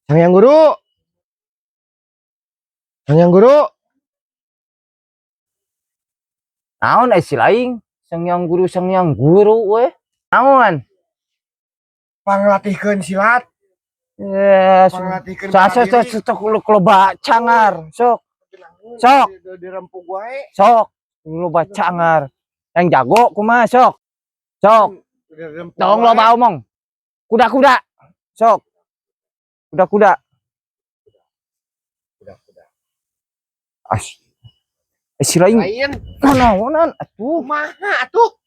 Sang Yang Guru, Sang Yang Guru. Naon si laing Sang Yang Guru weh. Naon? Panglatihkeun silat. Yes. Panglatihkeun Sok loba cangar. Sok. Dirempuk wae. Sok. Loba cangar. Yang jago kumaha sok. Sok. Tong loba omong. Kuda-kuda. Sok. Kuda-kuda. Si lain naonan atuh. Kumaha atuh?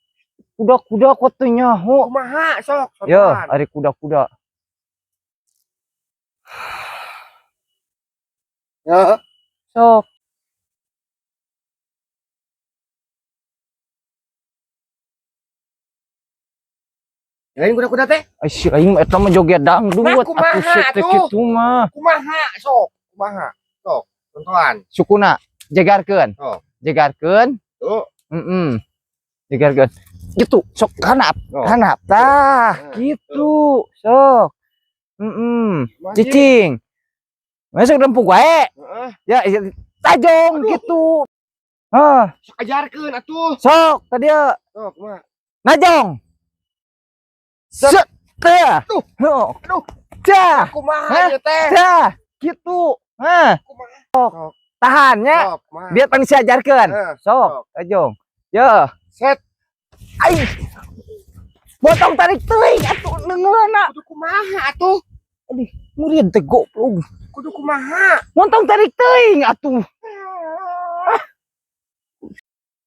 Kuda-kuda kok teu nyaho. Kumaha sok? Ya, ari kuda-kuda. Ya. Sok. Lain kuda-kuda teh? Si lain eta mah joget dangdut atuh setek kitu mah. Kumaha sok? Kumaha? Sok, tontonan. Sukuna jegarkeun. Oh. Jegarkeun. Tuh. Jegarkeun. Gitu, sok hanap. Oh. Hanap tah, gitu. Sok. Cicing. Masuk rempuk wae. Ya, tajong gitu. Sok ajarkeun atuh. Sok ka dieu. Sok, kumaha? Najong. Set. Teh. Tuh. Aduh. Cah. Kumaha ieu teh? Cah. Gitu. Sok. Tahannya. Sok, kumaha? Biar pan ajarkeun. Sok, tajong. Ya. Set. Aing. Potong tarik teuing atuh neungeuna. Kudu kumaha atuh? Aduh, murid teh goblok. Kudu kumaha? Potong tarik teuing atuh.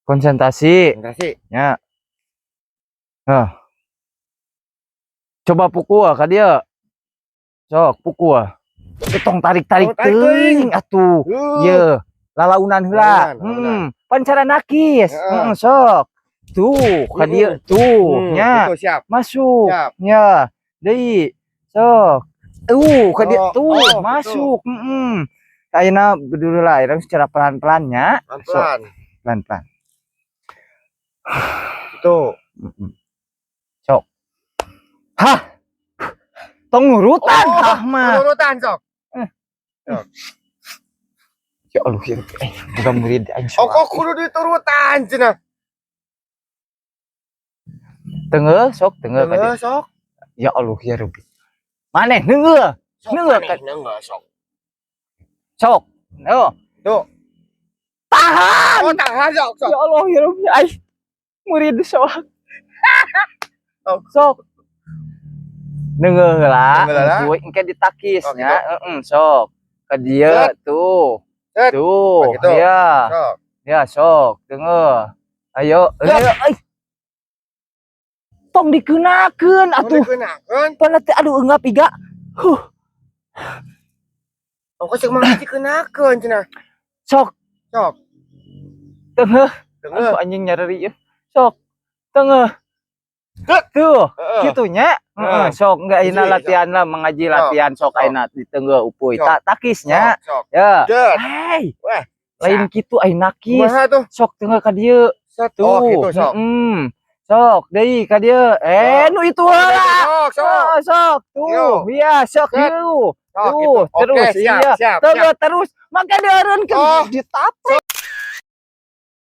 Konsentrasi. Ya. Coba pukul ka dia. Sok pukul. Potong tarik-tarik teuing atuh. Ye, lalaunan heula. Pan cara nakis. Sok. Tuh, ka dia tuh. Nya. Siap. Masuk. Siap. Ya. Deui. Sok. Ka dia tuh masuk. Ayeuna dulu lah, secara pelan-pelan nya. Pelan-pelan. Itu. Sok. Hah. Tong nurutan tah mah. Nurutan sok. Ya Allah, bukan murid aing. Kok kudu diturutan cenah. Teungeuh sok, teungeuh ka dia. Sok. Ya Allah ya Rabbi. Maneh neungeuh. Neungeuh ka. Sok. Sok. Tuh. Tahan. Oh, tahan sok. Ya Allah ya Rabbi. Ai. Murid sok. Sok. Neungeuh heula. Kuy engke ditakis nya. Sok. Ka dieu tuh. Tuh. Ya. Sok. Ya sok. Teungeuh. Ayo. Ai. Tong dikeunakeun atuh. Pan teh aduh eungap iga. Kok cek mah dikeunakeun cenah. Sok. Teungeuh. Aku anjing nyareri ieu. Sok. Teungeuh. Tuh, kitunya. Sok enggak ayeuna latihan lah mengaji latihan sok ayeuna di teungeuh upuy. Takisnya. Ya. Hei. Lain kitu ayeuna nakis. Sok teungeuh ka dieu. Oh, gitu sok. Sok deui ka dieu. Nu itu heula. Sok. Tuh, iya sok ieu. Tuh, terus iya. Terus. Maka dieureun ke ditapek.